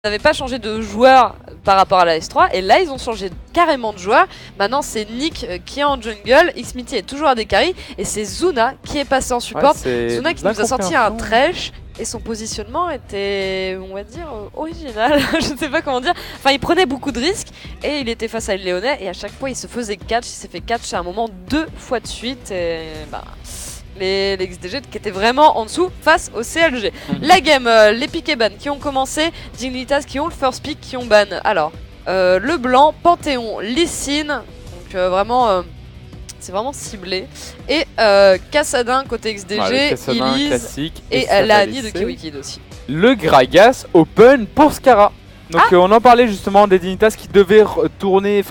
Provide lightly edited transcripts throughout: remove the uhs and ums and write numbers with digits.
n'avaient pas changé de joueur par rapport à la S3, et là ils ont changé carrément de joueur. Maintenant c'est Nick qui est en jungle, Xmity est toujours à des carries, et c'est Zuna qui est passé en support. Zuna qui nous a sorti un Thresh, et son positionnement était, on va dire, original, je ne sais pas comment dire. Enfin il prenait beaucoup de risques, et il était face à Léonet, et à chaque fois il se faisait catch, il s'est fait catch à un moment 2 fois de suite, et bah... les XDG qui étaient vraiment en dessous face au CLG. La game, les pick et ban qui ont commencé, Dignitas qui ont le first pick, qui ont ban. Alors, le blanc, Panthéon, Lee Sin, donc vraiment, c'est vraiment ciblé. Et Kassadin côté XDG, Elise et la Annie de KiwiKid aussi. Le Gragas open pour Scarra. Donc on en parlait justement des Dignitas qui devaient retourner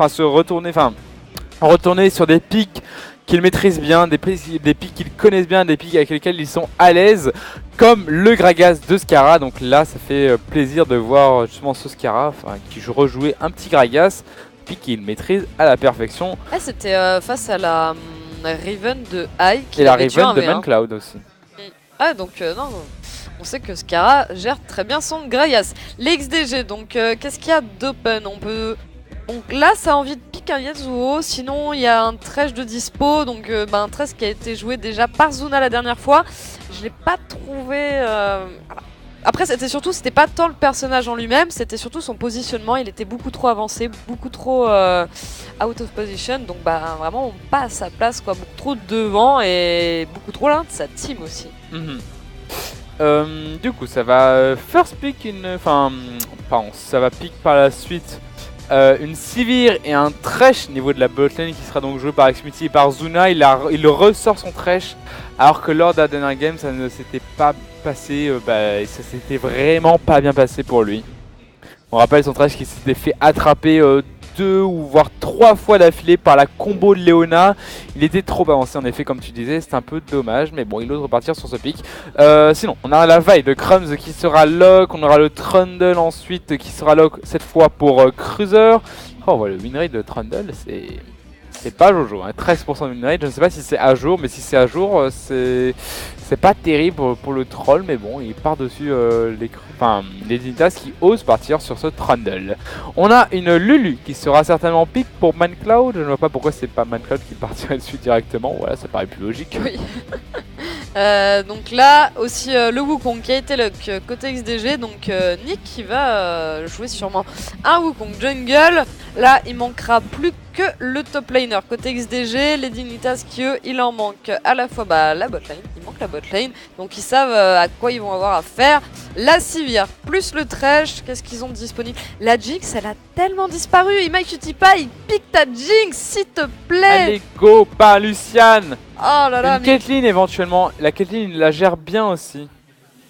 sur des pics qu'ils maîtrisent bien, des pics qu'ils connaissent bien, des pics avec lesquels ils sont à l'aise, comme le Gragas de Scarra. Donc là, ça fait plaisir de voir justement ce Scarra qui rejouait un petit Gragas, puis qu'il maîtrise à la perfection. Ah, c'était face à la Riven de Ike. Et la Riven de Mancloud aussi. Ah, donc non, on sait que Scarra gère très bien son Gragas. Les XDG, donc qu'est-ce qu'il y a d'open? On peut... Donc là, ça a envie de piquer un Yasuo, sinon il y a un Thresh de dispo, donc un Thresh qui a été joué déjà par Zuna la dernière fois. Je l'ai pas trouvé... Après, c'était pas tant le personnage en lui-même, c'était surtout son positionnement, il était beaucoup trop avancé, beaucoup trop out of position, donc vraiment pas à sa place, quoi, beaucoup trop devant et beaucoup trop loin de sa team aussi. Du coup, ça va first pick ça va pick par la suite une Sivir et un Thresh niveau de la botlane qui sera donc joué par Xmity et par Zuna. Il ressort son Thresh alors que lors de la dernière game ça ne s'était pas passé, ça s'était vraiment pas bien passé pour lui. On rappelle son Thresh qui s'était fait attraper 2 ou voire 3 fois d'affilée par la combo de Leona. Il était trop avancé en effet, comme tu disais, c'est un peu dommage, mais bon, il ose repartir sur ce pick. Sinon, on a la vaille de Crumbs qui sera lock, on aura le Trundle ensuite qui sera lock cette fois pour Cruiser. Oh, voilà, le winrate de Trundle, c'est pas Jojo, hein. 13% de winrate, je ne sais pas si c'est à jour, mais si c'est à jour, c'est pas terrible pour le troll, mais bon, il part dessus les Dignitas qui osent partir sur ce Trundle. On a une Lulu qui sera certainement pick pour Mancloud, je ne vois pas pourquoi c'est pas Mancloud qui partirait dessus directement, voilà, ça paraît plus logique. Oui. Donc là aussi le Wukong qui a été lock côté XDG, donc Nick qui va jouer sûrement un Wukong jungle. Là il manquera plus que le top laner côté XDG, les Dignitas qui eux il en manque à la fois la botlane, il manque la botlane, donc ils savent à quoi ils vont avoir à faire. La Sivir plus le Thresh, qu'est-ce qu'ils ont disponible? La Jinx elle a tellement disparu, Imai-Qtipia il pique ta Jinx s'il te plaît. Allez go par Lucian. Oh là là, une Caitlyn éventuellement, la Caitlyn il la gère bien aussi.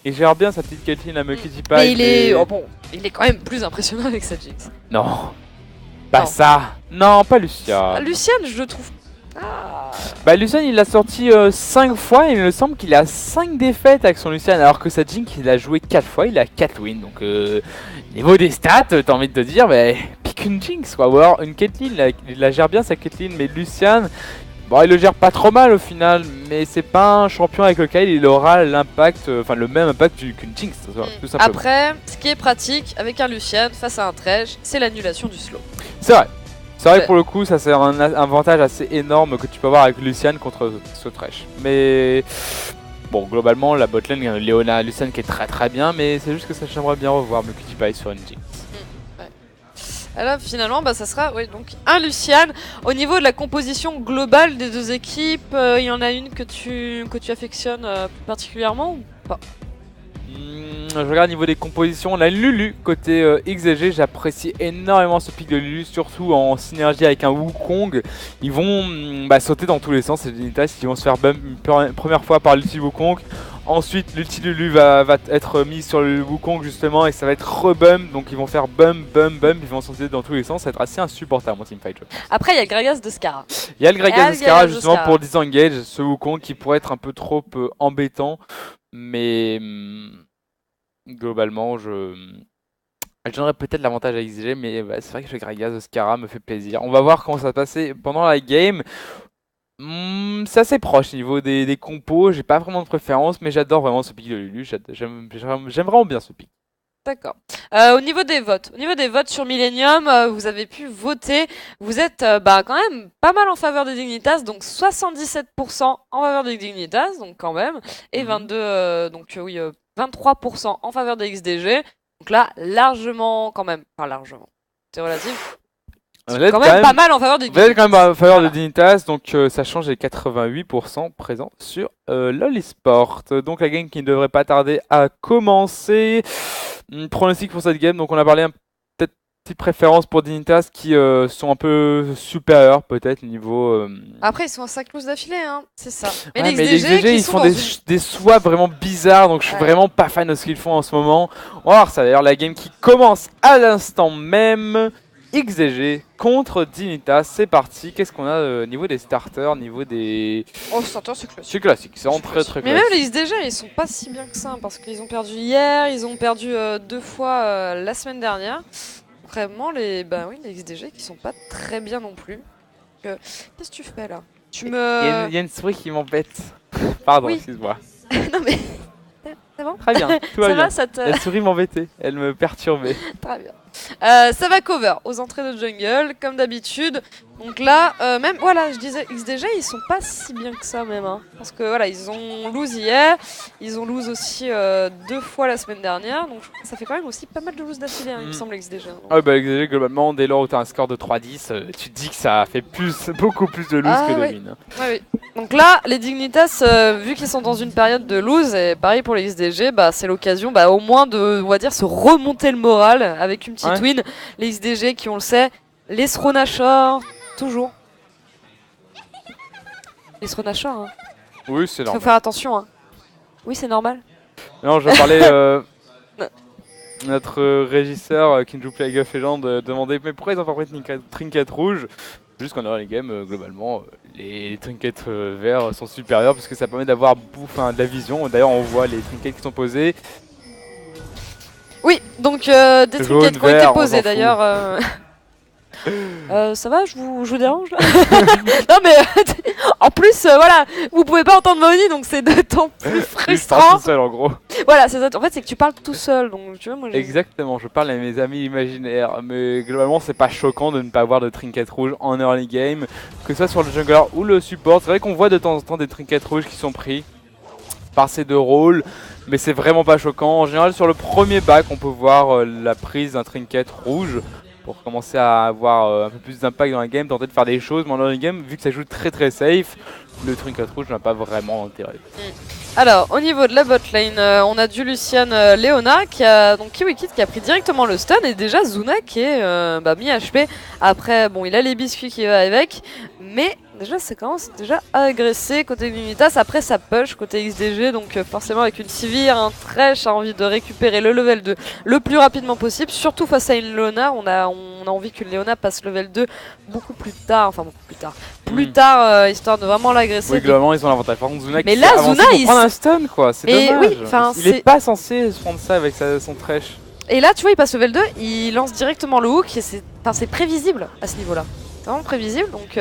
Il gère bien sa petite Caitlyn, la Imai-Qtipia. Mais il est quand même plus impressionnant avec sa Jinx. Non, pas ça. Non, pas Lucian. Lucian je le trouve... Lucian il l'a sorti 5 fois et il me semble qu'il a 5 défaites avec son Lucian, alors que sa Jinx il a joué 4 fois, il a 4 wins. Donc niveau des stats, t'as envie de te dire, pique une Jinx quoi. Ou alors une Caitlyn, il la gère bien sa Caitlyn, mais Lucian, bon il le gère pas trop mal au final, mais c'est pas un champion avec lequel il aura l'impact, le même impact qu'une Jinx, tout simplement. Après, ce qui est pratique avec un Lucian face à un Thresh, c'est l'annulation du slow. C'est vrai. C'est vrai que pour le coup, ça c'est un avantage assez énorme que tu peux avoir avec Lucian contre ce Thresh. Mais bon, globalement, la botlane, Leona, Lucian qui est très très bien, mais c'est juste que ça j'aimerais bien revoir Imai-Qtipia sur une Jinx. Alors finalement, ça sera donc un Lucian. Au niveau de la composition globale des deux équipes, il y en a une que tu affectionnes particulièrement ou pas? Je regarde au niveau des compositions, on a Lulu côté XG, j'apprécie énormément ce pick de Lulu, surtout en synergie avec un Wukong. Ils vont sauter dans tous les sens, ces Dignitas qui vont se faire bump une première fois par l'ulti Wukong. Ensuite l'ulti Lulu va être mis sur le Wukong justement et ça va être rebump, donc ils vont faire bump, ils vont sauter dans tous les sens, ça va être assez insupportable mon teamfight. Après il y a le Gragas de Scarra. Il y a le Gragas de Scarra justement pour disengage, ce Wukong qui pourrait être un peu trop embêtant, mais... globalement, j'aurais peut-être l'avantage à XG, mais c'est vrai que le Gragas de Scarra me fait plaisir. On va voir comment ça va passer pendant la game. C'est assez proche au niveau des compos, j'ai pas vraiment de préférence, mais j'adore vraiment ce pick de Lulu, j'aime vraiment bien ce pick. D'accord. Au niveau des votes sur Millennium, vous avez pu voter. Vous êtes quand même pas mal en faveur des Dignitas, donc 77% en faveur des Dignitas, donc quand même, et 23% en faveur des XDG. Donc là, largement quand même, enfin largement, c'est relatif. C'est quand même pas mal en faveur des Dignitas. Vous êtes quand même en faveur de Dignitas, donc ça change les 88% présents sur LoL Esport. Donc la game qui ne devrait pas tarder à commencer. Pronostic pour cette game, donc on a parlé peut-être petite préférence pour Dignitas qui sont un peu supérieurs peut-être niveau... Après ils sont à 5 loses d'affilée, hein, c'est ça. Mais les XDG ils font des swaps vraiment bizarres, donc je suis vraiment pas fan de ce qu'ils font en ce moment. On va voir ça d'ailleurs, la game qui commence à l'instant même. XDG contre Dignitas, c'est parti. Qu'est-ce qu'on a au niveau des starters, niveau des... Oh, starters c'est classique. C'est classique, c'est vraiment très classique. Mais même les XDG ils sont pas si bien que ça, parce qu'ils ont perdu hier, ils ont perdu 2 fois la semaine dernière. Vraiment les XDG qui sont pas très bien non plus. Qu'est-ce que tu fais là? Il y a une souris qui m'embête. Pardon, excuse-moi. Non mais... C'est bon? Très bien, tout va bien. Ça La souris m'embêtait, elle me perturbait. Très bien. Ça va cover aux entrées de jungle, comme d'habitude. Donc là, même, voilà, je disais, XDG, ils sont pas si bien que ça même. Hein, parce que voilà, ils ont lose hier, ils ont lose aussi 2 fois la semaine dernière. Donc ça fait quand même aussi pas mal de lose d'affilée, hein, il me semble, XDG. Hein, ah bah XDG, globalement, dès lors où tu as un score de 3-10, tu te dis que ça fait beaucoup plus de lose que de win. Oui. Donc là, les Dignitas, vu qu'ils sont dans une période de lose, et pareil pour les XDG, c'est l'occasion au moins de, on va dire, se remonter le moral avec une petite win. Les XDG qui, on le sait, les Sronachor, toujours. Les Sronachor, hein. Oui, c'est normal. Faut faire attention, hein. Oui, c'est normal. Non, je parlais... notre régisseur qui ne joue plus à League of Legends demandait mais pourquoi ils ont pas pris de trinket rouge? Juste qu'en early game, globalement, les trinkets verts sont supérieurs parce que ça permet d'avoir de la vision. D'ailleurs, on voit les trinkets qui sont posés. Oui, donc des trinkets qui ont été posés d'ailleurs. Ça va, je vous dérange là? Non mais en plus voilà, vous pouvez pas entendre Maoni, donc c'est d'autant plus frustrant. Je parle tout seul en gros. Voilà, c'est ça. En fait, c'est que tu parles tout seul, donc tu vois moi. Exactement, je parle à mes amis imaginaires, mais globalement c'est pas choquant de ne pas avoir de trinket rouge en early game, que ce soit sur le jungler ou le support. C'est vrai qu'on voit de temps en temps des trinkets rouges qui sont pris par ces deux rôles, mais c'est vraiment pas choquant. En général, sur le premier back, on peut voir la prise d'un trinket rouge pour commencer à avoir un peu plus d'impact dans la game, tenter de faire des choses, mais en early game, vu que ça joue très safe, le trinket rouge n'a pas vraiment intérêt. Alors, au niveau de la bot lane, on a du Lucian Leona qui a donc KiwiKid qui a pris directement le stun, et déjà Zuna qui est mi-HP. Après, bon, il a les biscuits qui va avec, mais déjà ça commence déjà à agresser côté Dignitas. Après ça push côté XDG, donc forcément avec une Sivir, un Thresh a envie de récupérer le level 2 le plus rapidement possible, surtout face à une Leona. On a envie qu'une Leona passe level 2 beaucoup plus tard, histoire de vraiment l'agresser. Oui, globalement ils ont l'avantage. Par contre Zuna mais là, Zuna il prend un stun quoi, c'est dommage. Oui, il est pas censé se prendre ça avec son Thresh. Et là tu vois il passe level 2, il lance directement le hook, et c'est prévisible à ce niveau là. C'est vraiment prévisible, donc...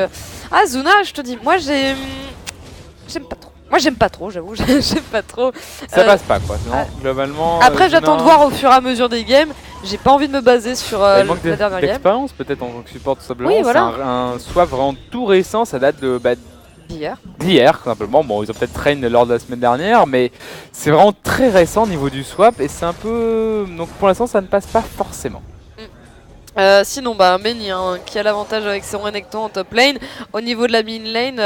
Zuna, je te dis, moi j'aime pas trop. Moi j'aime pas trop, j'avoue, j'aime pas trop. Ça passe pas quoi, sinon globalement... Après j'attends de voir au fur et à mesure des games, j'ai pas envie de me baser sur la dernière game. D'expérience peut-être en tant que support tout simplement, oui, voilà. C'est un swap vraiment tout récent, ça date de... d'hier tout simplement. Bon, ils ont peut-être train lors de la semaine dernière, mais c'est vraiment très récent au niveau du swap, et c'est un peu... Donc pour l'instant ça ne passe pas forcément. Sinon, Many qui a l'avantage avec ses Renekton en top lane. Au niveau de la mid lane,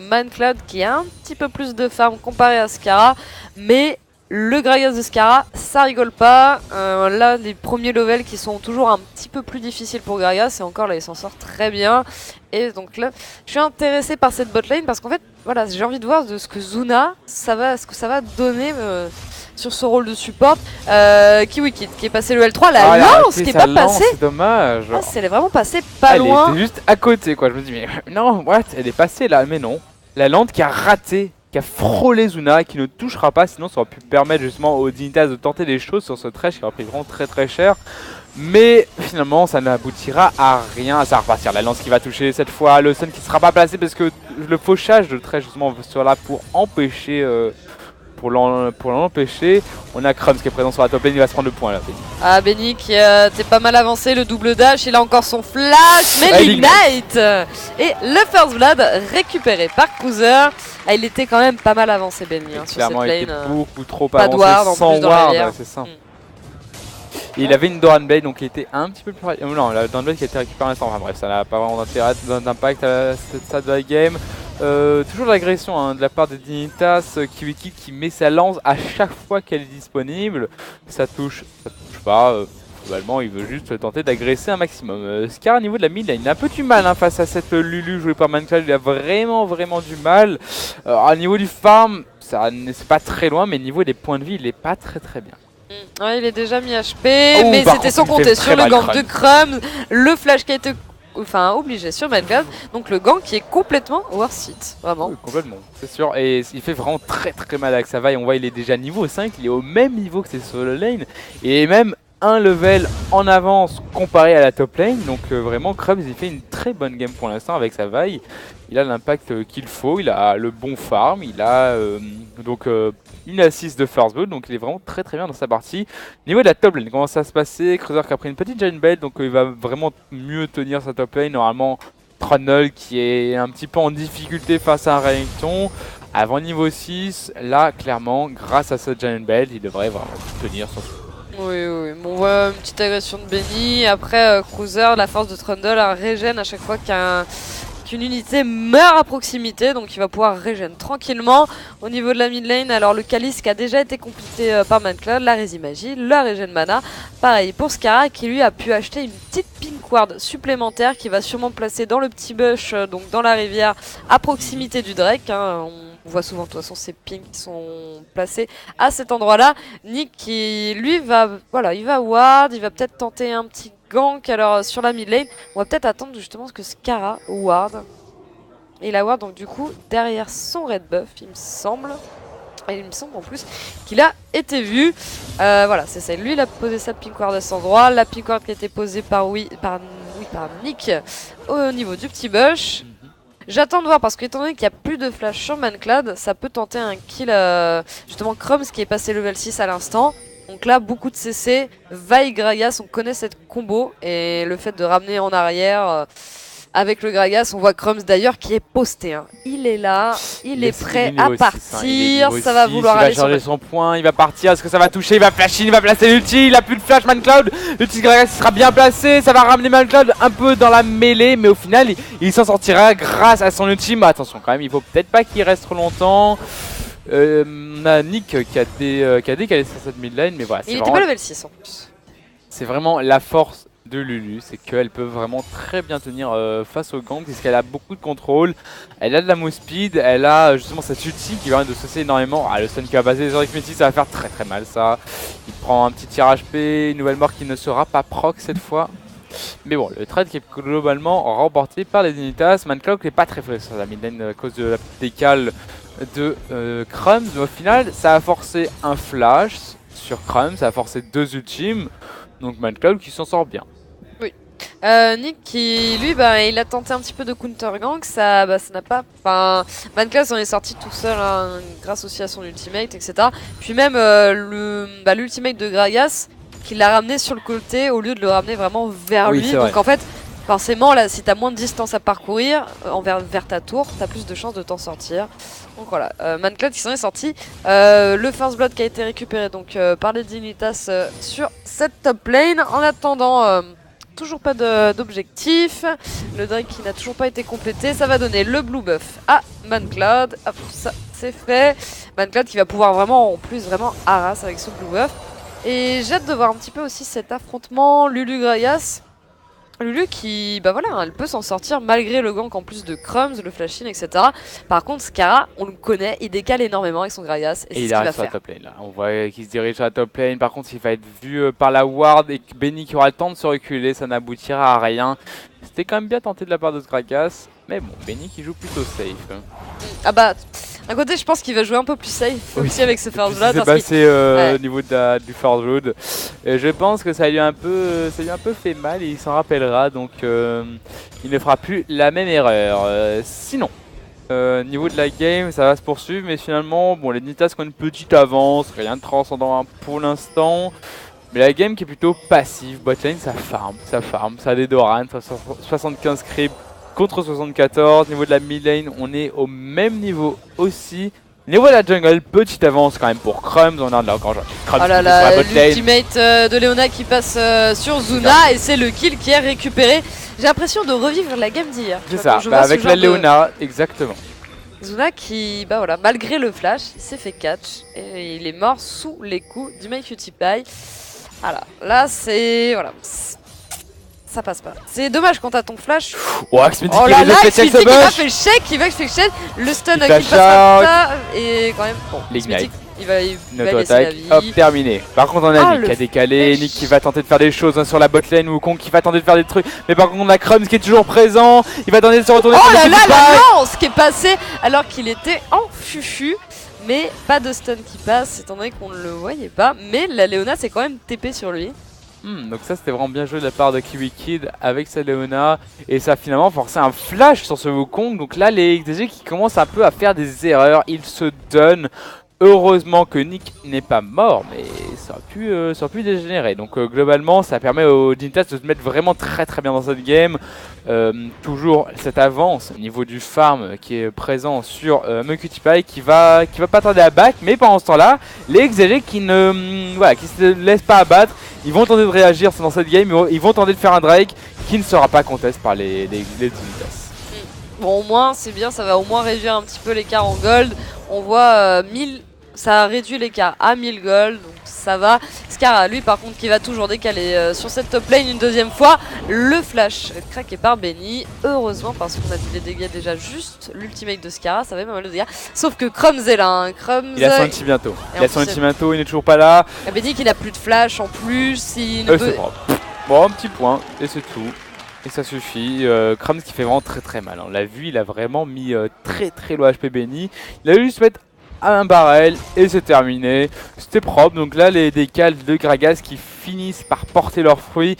Mancloud qui a un petit peu plus de farm comparé à Scarra, mais le Gragas de Scarra, ça rigole pas. Là, les premiers levels qui sont toujours un petit peu plus difficiles pour Gragas, et encore là, il s'en sort très bien. Et donc là, je suis intéressée par cette bot lane parce qu'en fait, voilà, j'ai envie de voir de ce que Zuna, ce que ça va donner sur ce rôle de support. KiwiKid qui est passé le L3, la lance qui est pas passée. C'est dommage. Elle est vraiment passée pas loin. Elle était juste à côté quoi. Je me dis mais non, what? Elle est passée là, mais non. La lente qui a raté, qui a frôlé Zuna, qui ne touchera pas, sinon ça aurait pu permettre justement aux Dignitas de tenter des choses sur ce Thresh qui aurait pris vraiment très cher. Mais finalement ça n'aboutira à rien. Ça va repartir la lance qui va toucher cette fois, le stun qui ne sera pas placé parce que le fauchage de Thresh justement sera là pour empêcher pour l'empêcher, on a Crumbs qui est présent sur la top lane, il va se prendre le point là. Benny. Ah, Benny qui t'es pas mal avancé, le double dash, il a encore son flash, mais l'Ignite. Et le First Blood récupéré par Cruiser. Ah, il était quand même pas mal avancé, Benny, sur cette lane. Clairement, il était beaucoup trop pas avancé, de ward, sans ward, c'est ça. Et il avait une Doran Blade, donc il était un petit peu plus... non, la Doran Blade qui a été récupérée à l'instant. Enfin bref, ça n'a pas vraiment d'impact à cette stade de la game. Toujours de l'agression de la part de Dignitas, Kiwikid qui met sa lance à chaque fois qu'elle est disponible. Ça touche pas. Globalement, il veut juste tenter d'agresser un maximum. Scar au niveau de la mid, il a un peu du mal face à cette Lulu jouée par Mancloud. Il a vraiment du mal. Au niveau du farm, c'est pas très loin, mais au niveau des points de vie, il est pas très bien. Ouais, il est déjà mis HP, mais c'était sans compter sur le gank de Crumbs, le flash qui a été obligé sur Mancloud, donc le gank qui est complètement worth it, vraiment. Oui, complètement, c'est sûr, et il fait vraiment très mal avec sa vaille. On voit il est déjà niveau 5, il est au même niveau que ses solo lane, et même un level en avance comparé à la top lane, donc vraiment Crumbs il fait une très bonne game pour l'instant avec sa vaille. Il a l'impact qu'il faut, il a le bon farm, il a une assist de First Blood, donc il est vraiment très bien dans sa partie. Niveau de la top lane, comment ça va se passer? Cruiser qui a pris une petite giant belt, donc il va vraiment mieux tenir sa top lane. Normalement, Trundle qui est un petit peu en difficulté face à un Renekton. Avant niveau 6, là clairement, grâce à cette giant belt, il devrait vraiment tenir son... Oui, bon, on voit une petite agression de Benny. Après, Cruiser, la force de Trundle, régène à chaque fois qu'une unité meurt à proximité, donc il va pouvoir régène tranquillement. Au niveau de la mid lane, alors le Calice qui a déjà été complété par Mancloud, la Résimagie, la régène mana. Pareil pour Skara qui lui a pu acheter une petite pink ward supplémentaire qui va sûrement placer dans le petit bush, donc dans la rivière, à proximité du Drake. On voit souvent de toute façon ces pings qui sont placés à cet endroit-là. Nick qui lui va ward, il va peut-être tenter un petit gank. Alors sur la mid lane, on va peut-être attendre justement que Skara ward. Et il a ward donc du coup derrière son red buff, il me semble. Et il me semble en plus qu'il a été vu. Voilà, c'est ça. Lui, il a posé sa pink ward à cet endroit. La pink ward qui a été posée par Nick au niveau du petit bush. J'attends de voir parce qu'étant donné qu'il n'y a plus de flash sur Mancloud, ça peut tenter un kill justement Crumbs qui est passé level 6 à l'instant. Donc là, beaucoup de CC, Vi Gragas, on connaît cette combo et le fait de ramener en arrière avec le Gragas, on voit Crumbs d'ailleurs qui est posté. Il est là, il est prêt à partir, ça va vouloir aller sur son point, il va partir, est-ce que ça va toucher, il va flasher, il va placer l'ulti, il a plus de flash Mancloud, l'ulti Gragas sera bien placé, ça va ramener Mancloud un peu dans la mêlée, mais au final il s'en sortira grâce à son ulti. Mais attention quand même, il faut peut-être pas qu'il reste trop longtemps. On a Nick qui a décalé sur cette mid lane, mais voilà. Il était pas level 6 en plus. C'est vraiment la force de Lulu, c'est qu'elle peut vraiment très bien tenir face au gank puisqu'elle a beaucoup de contrôle, elle a de la move speed, elle a justement cette ulti qui va de saucer énormément. Le stun qui va passer sur Xmeti, ça va faire très mal ça. Il prend un petit tir HP, une nouvelle mort qui ne sera pas proc cette fois. Mais bon, le trade qui est globalement remporté par les Dignitas. Mancloud n'est pas très frais sur la mid lane à cause de la décale de Crumbs, mais au final ça a forcé un flash sur Crumbs, ça a forcé 2 ultimes, donc Mancloud qui s'en sort bien. Oui. Nick qui lui il a tenté un petit peu de counter gank, ça n'a pas... Mancloud s'en est sorti tout seul grâce aussi à son ultimate, etc. Puis même l'ultimate de Gragas qui l'a ramené sur le côté au lieu de le ramener vraiment vers lui, donc en fait forcément là si t'as moins de distance à parcourir vers ta tour, t'as plus de chances de t'en sortir. Donc voilà, Mancloud qui s'en est sorti. Le First Blood qui a été récupéré donc par les Dignitas sur cette top lane. En attendant, toujours pas d'objectif. Le Drake qui n'a toujours pas été complété. Ça va donner le blue buff à Mancloud. Hop, ça c'est fait. Mancloud qui va pouvoir vraiment en plus harass avec ce blue buff. Et j'ai hâte de voir un petit peu aussi cet affrontement Lulu Gragas. Lulu qui, elle peut s'en sortir malgré le gank en plus de Crumbs, le flash-in, etc. Par contre, Skara, on le connaît, il décale énormément avec son Gragas et c'est ce qu'il va faire. La top lane, là. On voit qu'il se dirige à la top lane, par contre il va être vu par la ward et Benny qui aura le temps de se reculer, ça n'aboutira à rien. C'était quand même bien tenté de la part de Gragas, mais bon, Benny qui joue plutôt safe. D'un côté, je pense qu'il va jouer un peu plus safe aussi avec ce First Blood. C'est passé au niveau du First Blood. Et je pense que ça lui a un peu fait mal et il s'en rappellera. Donc il ne fera plus la même erreur. Sinon, Niveau de la game, ça va se poursuivre, mais finalement, bon, les Dignitas ont une petite avance, rien de transcendant pour l'instant. Mais la game qui est plutôt passive, botlane ça farm, ça a des Doran, 75 creeps contre 74. Niveau de la mid lane, on est au même niveau aussi. Niveau de la jungle, petite avance quand même pour Crumbs, on a de la grande oh là là, l'ultimate de Leona qui passe sur Zuna et c'est le kill qui est récupéré. J'ai l'impression de revivre la game d'hier. C'est ça, avec la Leona, exactement. Zuna qui, bah voilà, malgré le flash, il s'est fait catch et il est mort sous les coups du MyQtPie. Voilà, là c'est... voilà. Ça passe pas. C'est dommage quand t'as ton flash. Oh, Xmity oh là là, Xmity qui va faire le shake, le stun qui passe comme ça. Et quand même, bon, l'ignite. Il va laisser la vie. Hop, terminé. Par contre, on a Nick qui a décalé, Nick qui va tenter de faire des choses sur la botlane, ou Wukong qui va tenter de faire des trucs. Mais par contre, on a Crumbs qui est toujours présent. Il va tenter de se retourner. Oh là là, la lance qui est passée alors qu'il était en fufu. Mais pas de stun qui passe, étant donné qu'on ne le voyait pas. Mais la Leona s'est quand même TP sur lui. Donc ça c'était vraiment bien joué de la part de KiWiKiD avec sa Leona. Et ça a finalement forcé un flash sur ce Wukong. Donc là les XDG qui commencent un peu à faire des erreurs, ils se donnent. Heureusement que Nick n'est pas mort, mais ça aurait pu dégénérer. Donc globalement, ça permet aux Dignitas de se mettre vraiment très bien dans cette game. Toujours cette avance au niveau du farm qui est présent sur MyQtPie qui va pas tarder à back. Mais pendant ce temps-là, les XG qui se laissent pas abattre, ils vont tenter de réagir dans cette game. Ils vont tenter de faire un Drake qui ne sera pas contest par les Dignitas. Bon, au moins, c'est bien, ça va au moins réduire un petit peu l'écart en gold. On voit 1000... Ça a réduit l'écart à 1000 gold, donc ça va. Scarra, lui par contre, qui va toujours décaler sur cette top lane une deuxième fois. Le flash craqué par Benny. Heureusement, parce qu'on a vu les dégâts déjà juste. L'ultimate de Scarra, ça fait pas mal de dégâts. Sauf que Crumbs est là. Hein. Crumbs, il a son ulti bientôt. Il n'est toujours pas là. Et Benny qui n'a plus de flash en plus. C'est propre. Bon, un petit point, et c'est tout. Et ça suffit. Crumbs qui fait vraiment très mal. On l'a vu, il a vraiment mis très low HP Benny. Il a juste mettre un barrel et c'est terminé. C'était propre. Donc là, les décals de Gragas qui finissent par porter leurs fruits.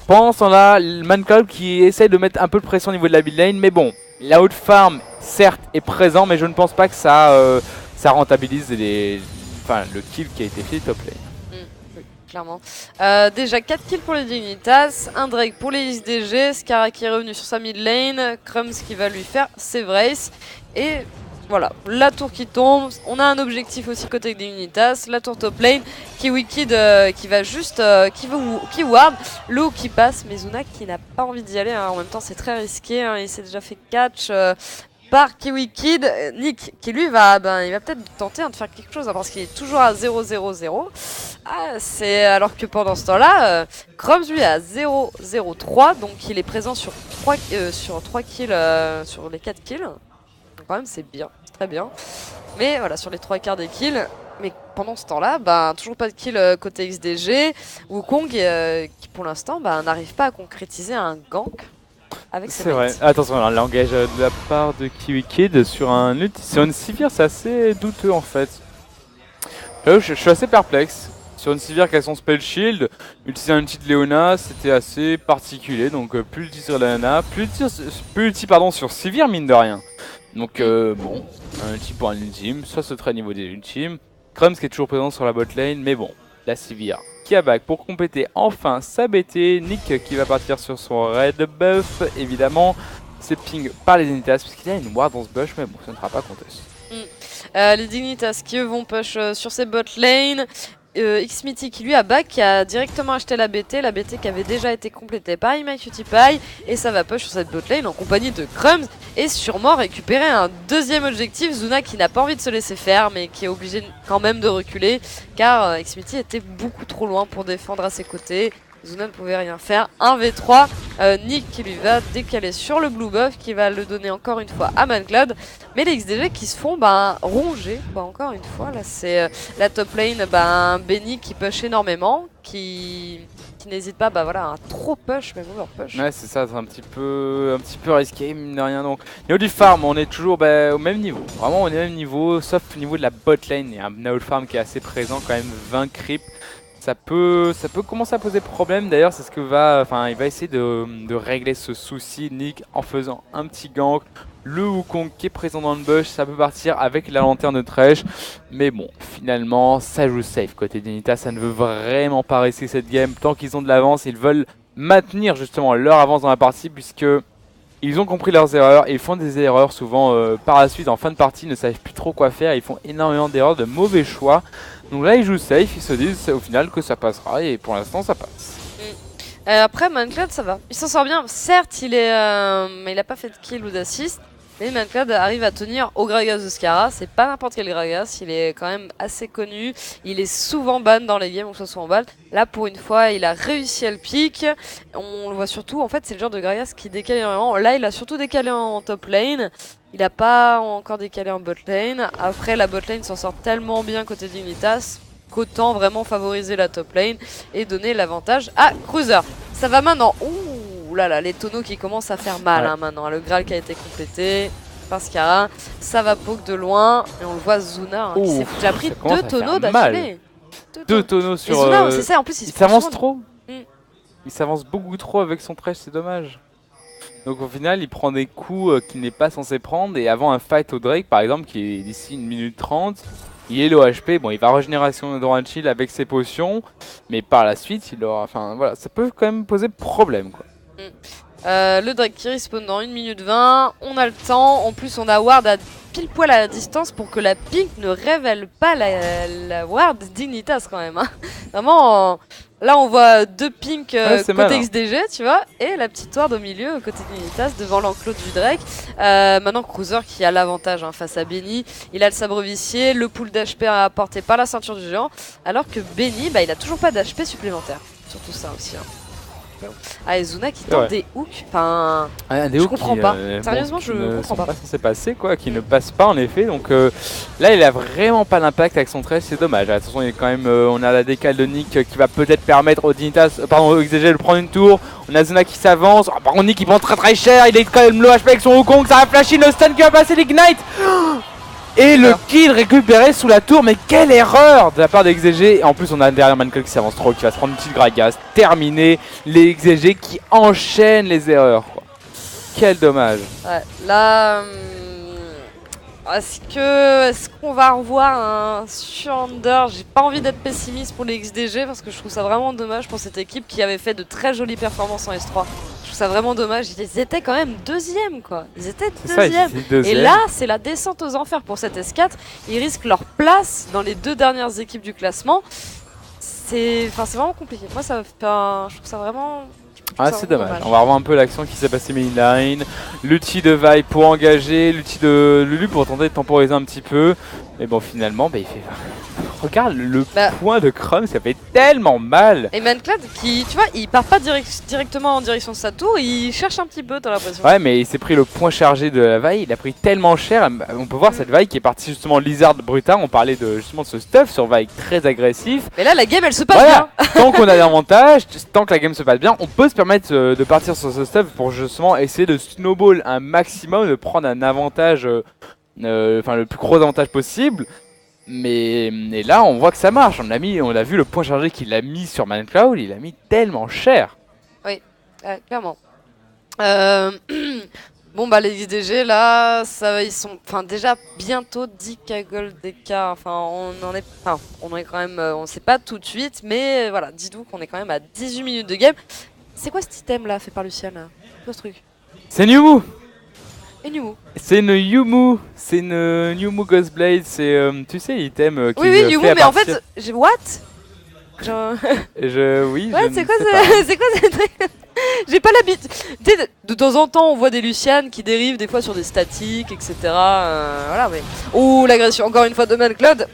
Pendant ce temps-là, le ManCloud qui essaie de mettre un peu de pression au niveau de la mid lane. Mais bon, la haute farm, certes, est présent, mais je ne pense pas que ça rentabilise le kill qui a été fait top lane. Clairement. Déjà 4 kills pour les Dignitas, un Drake pour les XDG, Scarra qui est revenu sur sa mid lane, Crumbs qui va lui faire Sevrace. Et voilà, la tour qui tombe, on a un objectif aussi côté Dignitas, la tour top lane, KiWiKiD qui va juste, qui ward, Lou qui passe, mais Zuna qui n'a pas envie d'y aller, hein. En même temps c'est très risqué, hein. Il s'est déjà fait catch par KiWiKiD. Nick qui lui il va peut-être tenter de faire quelque chose, hein, parce qu'il est toujours à 0-0-0. C'est alors que pendant ce temps-là, Crumbs lui est à 0-0-3, donc il est présent sur 3 kills, sur les 4 kills. Donc quand même c'est bien, très bien. Mais voilà, sur les 3 quarts des kills. Mais pendant ce temps-là, toujours pas de kill côté XDG. Wukong qui pour l'instant n'arrive pas à concrétiser un gank. C'est vrai. Attention, un langage de la part de KiWiKiD sur une Sivir, c'est assez douteux en fait. Je suis assez perplexe. Sur une Sivir qui a son spell shield, utiliser un ulti de Leona, c'était assez particulier. Donc plus l'ulti sur Leona, plus l'ulti sur Sivir mine de rien. Donc bon, un ulti pour un ultime, soit ce trait au niveau des ultimes. Crumbs qui est toujours présent sur la bot lane, mais bon, la Sivir qui a back pour compléter enfin sa BT. Nick qui va partir sur son red buff, évidemment. C'est ping par les Dignitas, puisqu'il y a une ward dans ce bush, mais bon, ça ne sera pas contest. Les Dignitas qui eux vont push sur ces bot lane. Xmity qui lui a back, qui a directement acheté la BT qui avait déjà été complétée par MyQtPie, et ça va push sur cette bot lane en compagnie de Crumbs et sûrement récupérer un deuxième objectif. Zuna qui n'a pas envie de se laisser faire mais qui est obligé quand même de reculer car Xmity était beaucoup trop loin pour défendre à ses côtés. Zuna ne pouvait rien faire. 1v3, Nick qui lui va décaler sur le blue buff qui va le donner encore une fois à ManCloud. Mais les XDG qui se font ronger, encore une fois. Là c'est la top lane, Benny qui push énormément, qui n'hésite pas à trop push, même over push. Ouais c'est ça, c'est un petit peu risqué mine de rien. Donc niveau du farm, on est toujours au même niveau. Vraiment on est au même niveau, sauf au niveau de la bot lane. Il y a un Naul farm qui est assez présent quand même, 20 creeps. Ça peut commencer à poser problème. D'ailleurs, c'est ce que il va essayer de régler ce souci, Nick, en faisant un petit gank Le Wukong qui est présent dans le bush, ça peut partir avec la lanterne de Thresh. Mais bon, finalement, ça joue safe côté Dignitas. Ça ne veut vraiment pas rester cette game. Tant qu'ils ont de l'avance, ils veulent maintenir justement leur avance dans la partie puisque ils ont compris leurs erreurs et ils font des erreurs souvent par la suite en fin de partie, ils ne savent plus trop quoi faire. Ils font énormément d'erreurs, de mauvais choix. Donc là, ils jouent safe, ils se disent au final que ça passera et pour l'instant, ça passe. Après, Manclad, ça va. Il s'en sort bien. Certes, il a pas fait de kill ou d'assist. Mais Manclad arrive à tenir au Gragas de Scarra. C'est pas n'importe quel Gragas. Il est quand même assez connu. Il est souvent ban dans les games, donc ça soit en balle. Là, pour une fois, il a réussi à le pick. On le voit surtout. En fait, c'est le genre de Gragas qui décale énormément. Là, il a surtout décalé en top lane. Il a pas encore décalé en bot lane. Après, la bot lane s'en sort tellement bien côté Dignitas qu'autant vraiment favoriser la top lane et donner l'avantage à Cruiser. Ça va maintenant. Ouh là là, les tonneaux qui commencent à faire mal maintenant. Le Graal qui a été complété par Scarra. Ça va poke de loin. Et on le voit Zuna qui s'est déjà pris 2 tonneaux d'affilée. 2 tonneaux sur... Zuna, c'est ça, en plus il s'avance trop. Il s'avance beaucoup trop avec son Thresh, c'est dommage. Donc au final, il prend des coups qu'il n'est pas censé prendre. Et avant un fight au Drake, par exemple, qui est d'ici 1 minute 30, il est low HP. Bon, il va régénération de droit chill avec ses potions. Mais par la suite, il aura... Enfin, voilà, ça peut quand même poser problème, quoi. Le Drake qui respawn dans 1 minute 20. On a le temps. En plus, on a Ward à pile poil à la distance pour que la pink ne révèle pas la Ward Dignitas quand même. Hein. Vraiment... Là, on voit 2 pinks côté XDG, tu vois, et la petite ward au milieu, côté Dignitas, devant l'enclos du Drake. Maintenant, Cruiser qui a l'avantage face à Benny. Il a le sabre vicié, le pool d'HP apporté par la ceinture du géant, alors que Benny, il a toujours pas d'HP supplémentaire. Surtout ça aussi. Hein. Ah, et Zuna qui tente des hooks, enfin, je comprends pas. Sérieusement, je comprends pas. Ça s'est passé quoi, qui ne passe pas en effet. Donc là, il a vraiment pas d'impact avec son Thresh, c'est dommage. Attention, il est quand même, on a la décale de Nick qui va peut-être permettre au Dignitas, au XDG de prendre une tour. On a Zuna qui s'avance. Par contre, Nick il prend très cher. Il est quand même low HP avec son Wukong. Ça va flasher le stun qui va passer l'Ignite. Et le kill récupéré sous la tour, mais quelle erreur de la part des XG. Et en plus on a derrière Manclad qui s'avance trop, qui va se prendre une petite Gragas. Terminé, les XG qui enchaînent les erreurs, quoi. Quel dommage. Ouais, là, est-ce qu'on va revoir un Surrender? J'ai pas envie d'être pessimiste pour les XDG parce que je trouve ça vraiment dommage pour cette équipe qui avait fait de très jolies performances en S3. Je trouve ça vraiment dommage. Ils étaient quand même 2e, quoi. Ils étaient 2e. Et là, c'est la descente aux enfers pour cette S4. Ils risquent leur place dans les 2 dernières équipes du classement. C'est vraiment compliqué. Moi, je trouve ça vraiment... Ah, c'est dommage. On va revoir un peu l'action qui s'est passée mainline. L'ulti de Vi pour engager, l'ulti de Lulu pour tenter de temporiser un petit peu. Mais bon, finalement, il fait... Regarde le point de Crum, ça fait tellement mal. Et Manclad qui, tu vois, il part pas directement en direction de sa tour, il cherche un petit peu, t'as l'impression. Ouais, mais il s'est pris le point chargé de la Vi, il a pris tellement cher. On peut voir cette Vi qui est partie justement Lizard Brutal. On parlait justement de ce stuff sur Vi très agressif. Mais là, la game elle se passe bien. Tant qu'on a l'avantage, tant que la game se passe bien, on peut se permettre de partir sur ce stuff pour justement essayer de snowball un maximum, de prendre un avantage, le plus gros avantage possible. Mais là, on voit que ça marche. On a vu le point chargé qu'il a mis sur Manclad, il a mis tellement cher. Oui, clairement. Bon les XDG là, ils sont déjà bientôt 10k gold DK. On est quand même, on sait pas tout de suite, mais voilà, dis-nous qu'on est quand même à 18 minutes de game. C'est quoi cet item là fait par Lucian là? Quoi ce truc? C'est Newmoo. C'est une Yumu, c'est une Yumu Ghostblade, c'est tu sais l'item qui oui, Yumu, mais en fait, what? Oui. Ouais, c'est quoi ce truc? J'ai pas l'habitude. De temps en temps, on voit des Lucian qui dérivent des fois sur des statiques, etc. Voilà, mais... Ouh, l'agression encore une fois de Manclad.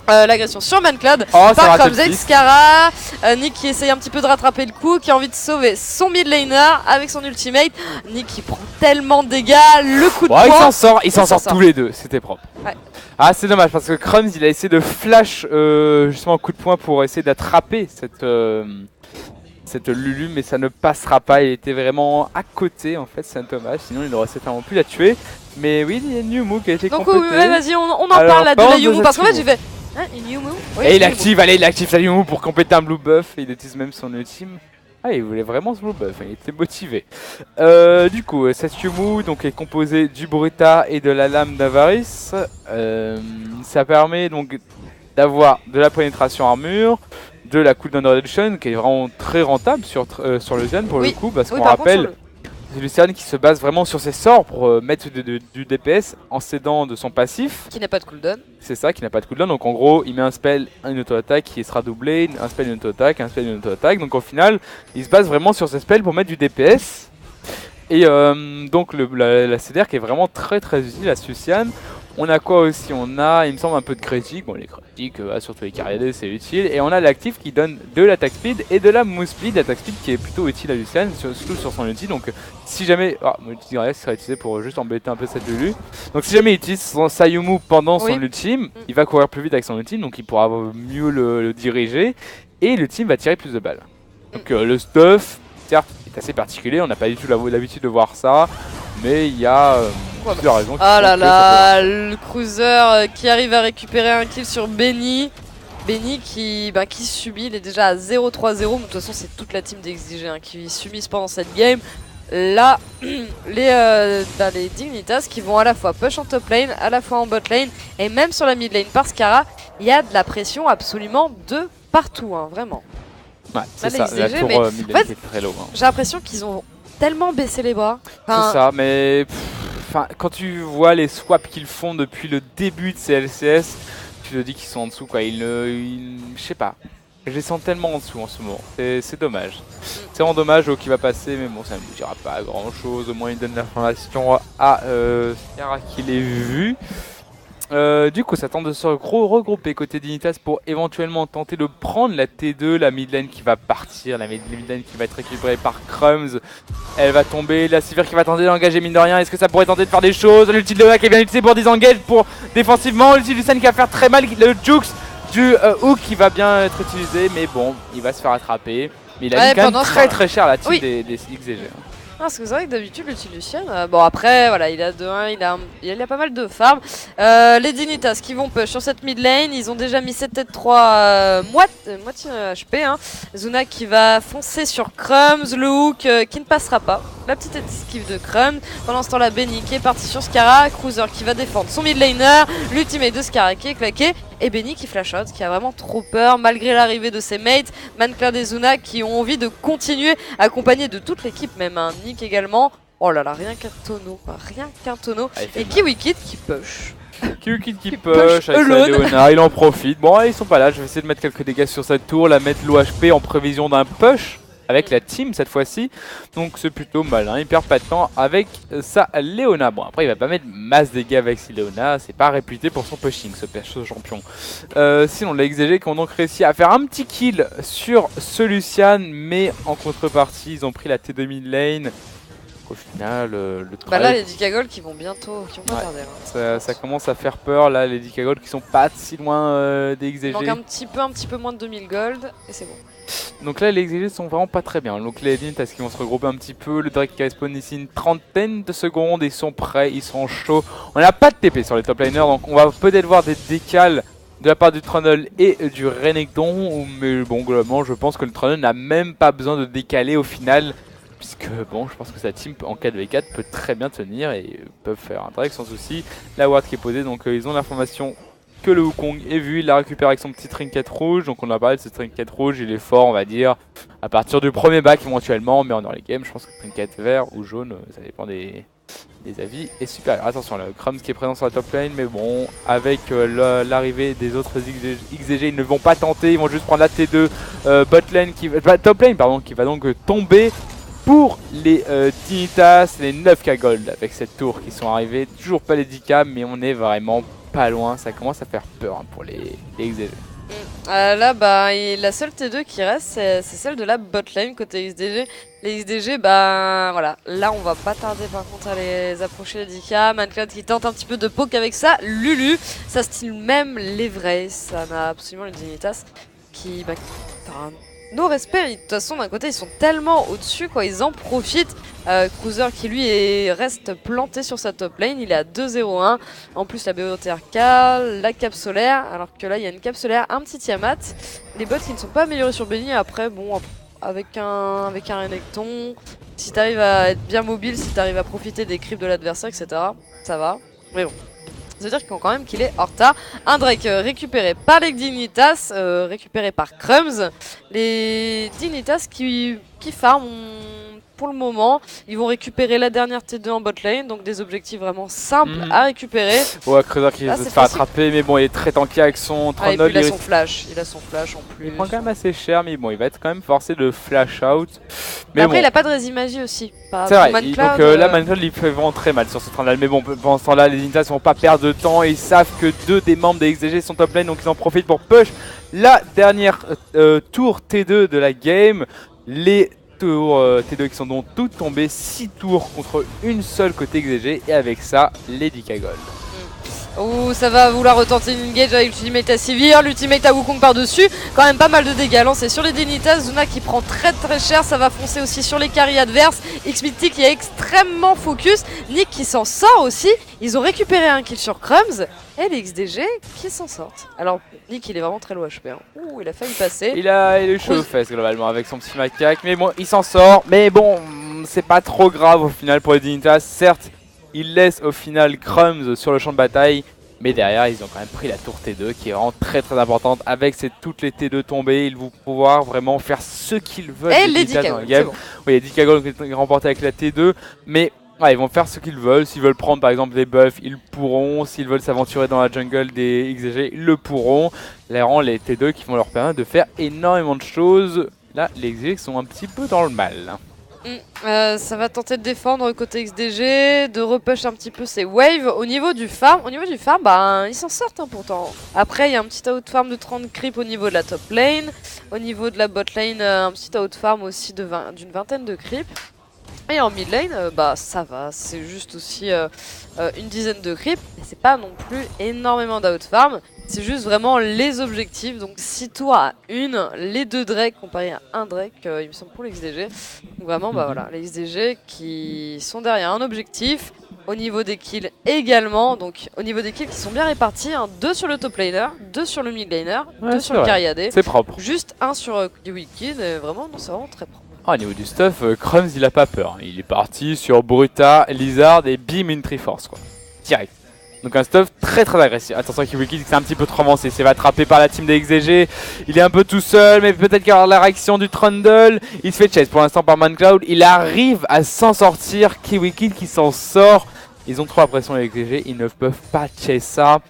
L'agression sur Manclad par Crumbs, Scarra, Nick qui essaye un petit peu de rattraper le coup, qui a envie de sauver son mid laner avec son ultimate. Nick qui prend tellement de dégâts, le coup de poing. Il s'en sort tous les deux, c'était propre. Ouais. Ah, c'est dommage parce que Crumbs il a essayé de flash justement un coup de poing pour essayer d'attraper cette Lulu, mais ça ne passera pas. Il était vraiment à côté en fait, c'est un dommage, sinon il aurait certainement pu la tuer. Mais oui, il y a une Yumu qui a été complétée. Donc vas-y, on en parle là de la Yumu parce qu'en fait j'ai fait... Une Yumu. Et il active sa Yumu pour compléter un blue buff et il utilise même son ultime. Ah, il voulait vraiment ce buff, il était motivé. Du coup, cette Yumu donc, est composée du Brutta et de la lame d'Avarice. Ça permet donc d'avoir de la pénétration armure, de la cooldown reduction qui est vraiment très rentable sur Lucian pour le coup, parce qu'on rappelle, c'est Lucian qui se base vraiment sur ses sorts pour mettre du DPS en s'aidant de son passif. Qui n'a pas de cooldown. C'est ça, qui n'a pas de cooldown. Donc en gros, il met un spell, une auto-attaque qui sera doublé, un spell, une auto-attaque, un spell, une auto-attaque. Donc au final, il se base vraiment sur ses spells pour mettre du DPS. Et donc la CDR qui est vraiment très utile à Lucian. On a quoi aussi? On a, il me semble, un peu de critique. Bon, les critiques, surtout les carrières, c'est utile. Et on a l'actif qui donne de l'attaque speed et de la move speed. L'attaque speed qui est plutôt utile à Lucian, surtout sur son ulti. Donc, si jamais. Ah, mon ulti direct serait utilisé pour juste embêter un peu cette Lulu. Donc, si jamais il utilise son Sayumu pendant son ultime, il va courir plus vite avec son ultime. Donc, il pourra mieux le diriger. Et le team va tirer plus de balles. Donc, le stuff, certes, est assez particulier. On n'a pas du tout l'habitude de voir ça. Mais il y a. Raison, ah là là, le cruiser qui arrive à récupérer un kill sur Benny. Benny qui subit, il est déjà à 0-3-0. De toute façon, c'est toute la team d'XDG qui subissent pendant cette game. Là, les Dignitas qui vont à la fois push en top lane, à la fois en bot lane et même sur la mid lane par Scarra. Il y a de la pression absolument de partout, hein, vraiment. Ouais, c'est ça, la tour mid lane qui est très low. Hein. J'ai l'impression qu'ils ont tellement baissé les bras. Enfin, c'est ça, mais... quand tu vois les swaps qu'ils font depuis le début de ces LCS, tu te dis qu'ils sont en dessous quoi. Je sais pas. Je les sens tellement en dessous en ce moment. C'est dommage. C'est vraiment dommage qui va passer, mais bon, ça ne nous dira pas grand chose. Au moins, il donne l'information à Scarra qui l'ait vu. Du coup, ça tente de se regrouper côté Dignitas pour éventuellement tenter de prendre la T2, la mid lane qui va partir, la mid lane qui va être récupérée par Crumbs. Elle va tomber, la Sivir qui va tenter d'engager mine de rien. Est-ce que ça pourrait tenter de faire des choses? L'ulti de Leona qui est bien utilisé pour disengage pour défensivement. L'ulti du Sen qui va faire très mal. Le Jukes du Hook qui va bien être utilisé, mais bon, il va se faire attraper. Mais il a quand même très cher la team des XDG. Parce que c'est vrai que d'habitude l'ulti Lucian, bon après voilà, il a 2-1, il a pas mal de farm. Les Dignitas qui vont push sur cette mid lane, ils ont déjà mis 7 têtes 3 moitié HP. Hein. Zuna qui va foncer sur Crumbs, le Hook qui ne passera pas. La petite esquive de Crumbs. Pendant ce temps la Benny qui est partie sur Scarra, Cruiser qui va défendre son mid laner, l'ultimate de Scarra qui est claqué. Et Benny qui flash out, qui a vraiment trop peur malgré l'arrivée de ses mates, Manclad et Zuna qui ont envie de continuer, accompagnés de toute l'équipe, même un Nick également. Oh là là, rien qu'un tonneau, rien qu'un tonneau. Et KiwiKid qui push. KiwiKid qui push avec sa Leona, il en profite. Bon, ils sont pas là, je vais essayer de mettre quelques dégâts sur cette tour, la mettre low HP en prévision d'un push. Avec la team cette fois-ci, donc c'est plutôt malin, il perd pas de temps avec sa Leona. Bon après il va pas mettre masse dégâts avec sa Leona, c'est pas réputé pour son pushing ce champion. Sinon les XDG qui ont donc réussi à faire un petit kill sur ce Lucian, mais en contrepartie ils ont pris la T2 mid lane. Au final, le bah là les Dikagol qui vont bientôt, qui vont pas tarder. Hein. Ça commence à faire peur là, les Dikagol qui sont pas si loin des XDG. Il manque un petit peu moins de 2000 gold et c'est bon. Donc là les XDG sont vraiment pas très bien. Donc les Dignitas qui vont se regrouper un petit peu. Le Drake qui respawn ici une trentaine de secondes. Ils sont prêts, ils sont chauds. On n'a pas de TP sur les top laners. Donc on va peut-être voir des décales de la part du Trundle et du Renekton. Mais bon globalement je pense que le Trundle n'a même pas besoin de décaler au final. Puisque bon je pense que sa team en 4v4 peut très bien tenir. Et peuvent faire un Drake sans souci. La ward qui est posée donc ils ont l'information que le Wukong est vu, il la récupère avec son petit trinket rouge, donc on a parlé de ce trinket rouge, il est fort on va dire à partir du premier back éventuellement, mais dans les games je pense que le trinket vert ou jaune, ça dépend des avis, est supérieur. Attention, le Crumbs qui est présent sur la top lane, mais bon, avec l'arrivée des autres XDG, ils ne vont pas tenter, ils vont juste prendre la T2 top lane pardon, qui va donc tomber pour les Dignitas, les 9k gold avec cette tour qui sont arrivés, toujours pas les 10k, mais on est vraiment pas loin, ça commence à faire peur pour les XDG. Là, bah, la seule T2 qui reste, c'est celle de la botlane côté XDG. Les XDG, bah voilà, là on va pas tarder par contre à les approcher les 10k. Manclad qui tente un petit peu de poke avec ça, Lulu, ça style même les vrais, ça n'a absolument les Dignitas qui, nos respects, de toute façon d'un côté ils sont tellement au-dessus quoi, ils en profitent. Cruiser qui lui reste planté sur sa top lane, il est à 2-0-1. En plus la BOTRK, la cape solaire, alors que là il y a une cape solaire, un petit Tiamat. Les bots qui ne sont pas améliorés sur Benny, après bon, avec un Renekton. Si t'arrives à être bien mobile, si t'arrives à profiter des creeps de l'adversaire, etc., ça va. Mais bon. Ça veut dire quand même qu'il est en retard. Un Drake récupéré par les Dignitas, récupéré par Crumbs. Les Dignitas qui farment pour le moment. Ils vont récupérer la dernière T2 en bot lane, donc des objectifs vraiment simples à récupérer. Ouais, Creuser qui risque de se faire attraper, mais bon, il est très tanky avec son Trundle. Il a son flash, en plus. Il prend quand même assez cher, mais bon, il va être quand même forcé de flash out. Mais après, il a pas de Résimagie aussi. C'est vrai, donc là, Mancloud, il fait vraiment très mal sur ce Trundle. Mais bon, pendant ce temps-là, les Dignitas ne vont pas perdre de temps. Ils savent que 2 des membres des XDG sont top lane, donc ils en profitent pour push la dernière tour T2 de la game. Les tours T2 qui sont donc toutes tombées, 6 tours contre une seule côté XDG, et avec ça, les 10k gold. Ouh, ça va vouloir retenter une engage avec l'ultimate à Sivir, l'ultimate à Wukong par-dessus. Quand même pas mal de dégâts lancés sur les Dignitas. Zuna qui prend très cher, ça va foncer aussi sur les carries adverses. XMT qui est extrêmement focus. Nick qui s'en sort aussi. Ils ont récupéré un kill sur Crumbs. Et les XDG qui s'en sortent. Alors Nick il est vraiment très low HP. Hein. Ouh, il a failli passer. Il a eu chaud aux fesses globalement avec son petit macaque. Mais bon, il s'en sort. Mais bon, c'est pas trop grave au final pour les Dignitas. Certes, il laisse au final Crumbs sur le champ de bataille, mais derrière ils ont quand même pris la tour T2 qui est vraiment très importante. Avec toutes les T2 tombées, ils vont pouvoir vraiment faire ce qu'ils veulent. Et les 10k gold, c'est bon. Oui, il y a 10k gold qui est remporté avec la T2, mais ouais, ils vont faire ce qu'ils veulent. S'ils veulent prendre par exemple des buffs, ils pourront. S'ils veulent s'aventurer dans la jungle des XG, ils le pourront. Là, vraiment les T2 qui vont leur permettre de faire énormément de choses. Là, les XG sont un petit peu dans le mal. Ça va tenter de défendre côté XDG, de repush un petit peu ses waves. Au niveau du farm, bah, ils s'en sortent hein, pourtant. Après, il y a un petit out farm de 30 creep au niveau de la top lane. Au niveau de la bot lane, un petit out farm aussi d'une vingtaine de creep. Et en mid lane, bah ça va, c'est juste aussi une dizaine de creep. Mais c'est pas non plus énormément d'out farm. C'est juste vraiment les objectifs. Donc 6 tours à 1, les 2 Drake comparé à un Drake, il me semble pour les XDG. Donc vraiment, bah voilà, les XDG qui sont derrière un objectif. Au niveau des kills également, donc au niveau des kills qui sont bien répartis, hein, 2 sur le top laner, 2 sur le mid laner, 2 sur le carry AD. C'est propre. Juste 1 sur Wicked, et vraiment, c'est vraiment très propre. Oh, au niveau du stuff, Crumbs il a pas peur. Il est parti sur Bruta, Lizard et Beam in Triforce quoi. Direct. Donc un stuff très agressif. Attention Kiwiki c'est un petit peu trop avancé. C'est attrapé par la team des XDG. Il est un peu tout seul, mais peut-être qu'il y aura la réaction du Trundle. Il se fait chase pour l'instant par Mancloud. Il arrive à s'en sortir. Kiwiki qui s'en sort. Ils ont trop la pression les XDG. Ils ne peuvent pas chase ça.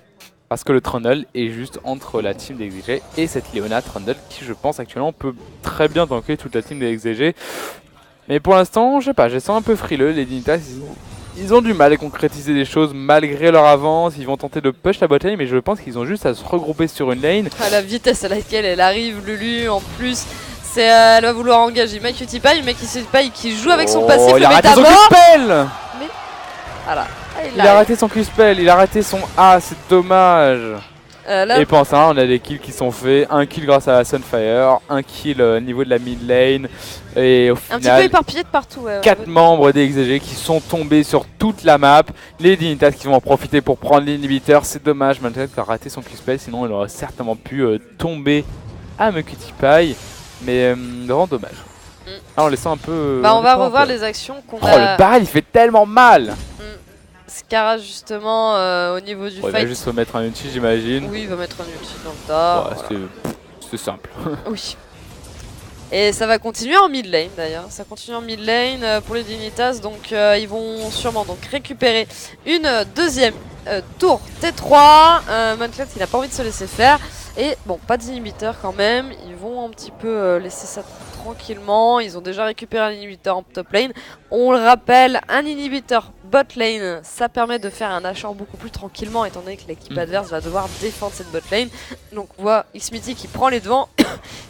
Parce que le Trundle est juste entre la team des XDG et cette Leona Trundle qui je pense actuellement peut très bien tanker toute la team des XDG. Mais pour l'instant, je sais pas, je les sens un peu frileux. Les Dignitas, ils ont du mal à concrétiser des choses malgré leur avance. Ils vont tenter de push la bot lane, mais je pense qu'ils ont juste à se regrouper sur une lane. À la vitesse à laquelle elle arrive, Lulu, en plus, elle va vouloir engager Mike Utipai, mais qui joue avec son passif, il a raté son Q-spell. Mais voilà. Il a raté son Q-spell, il a raté son A, c'est dommage. Et pour ça, on a des kills qui sont faits. Un kill grâce à Sunfire, un kill au niveau de la mid lane. Et au final, un petit peu éparpillé de partout. Ouais, 4 membres des XG qui sont tombés sur toute la map. Les Dignitas qui vont en profiter pour prendre l'inhibiteur. C'est dommage, Maltese qui a raté son Q-spell. Sinon, il aurait certainement pu tomber à Mukutipai. Mais vraiment dommage. Là, on les sent un peu. Bah, on va revoir les actions qu'on a. Oh, le barrel, il fait tellement mal! Scarra justement au niveau du fight. Il va juste remettre un ulti j'imagine. Oui, il va mettre un ulti dans le tas. Ouais, voilà. C'est simple. Oui. Et ça va continuer en mid lane d'ailleurs. Ça continue en mid lane pour les Dignitas. Donc ils vont sûrement donc récupérer une deuxième tour T3. Mancloud il n'a pas envie de se laisser faire. Et bon, pas d'inhibiteur quand même. Ils vont un petit peu laisser ça tranquillement. Ils ont déjà récupéré un inhibiteur en top lane. On le rappelle, un inhibiteur bot lane, ça permet de faire un achat beaucoup plus tranquillement étant donné que l'équipe adverse va devoir défendre cette bot lane. Donc on voit Xmity qui prend les devants,